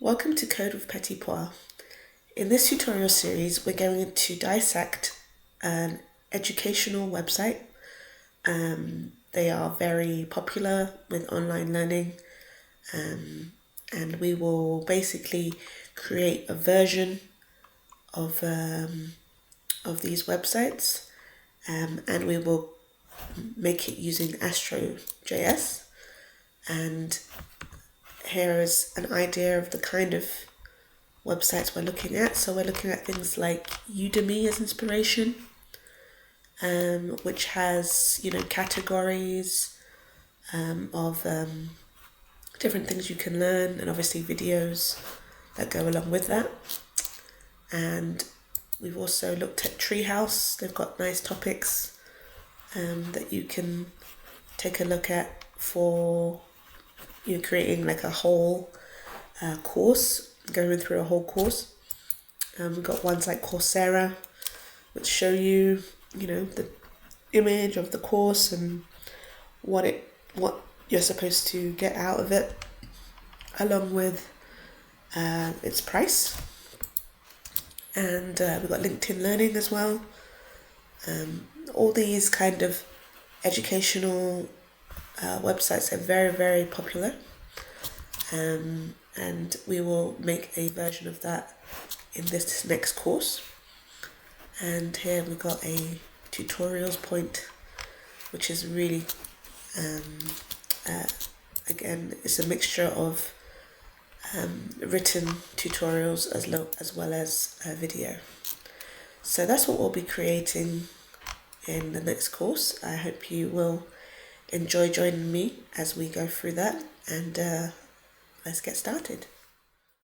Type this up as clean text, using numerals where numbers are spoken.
Welcome to Code with Petit Pois. In this tutorial series, we're going to dissect an educational website. They are very popular with online learning, and we will basically create a version of these websites, and we will make it using Astro.js. And here is an idea of the kind of websites we're looking at. So we're looking at things like Udemy as inspiration, which has, categories of different things you can learn, and obviously videos that go along with that. And we've also looked at Treehouse. They've got nice topics that you can take a look at for creating like a whole course, going through a whole course. We've got ones like Coursera, which show you, the image of the course and what you're supposed to get out of it, along with its price. And we've got LinkedIn Learning as well. All these kind of educational websites are very, very popular, and we will make a version of that in this next course. And here we've got a tutorials point, which is really again, it's a mixture of written tutorials as well as video. So that's what we'll be creating in the next course. I hope you will enjoy joining me as we go through that, and let's get started.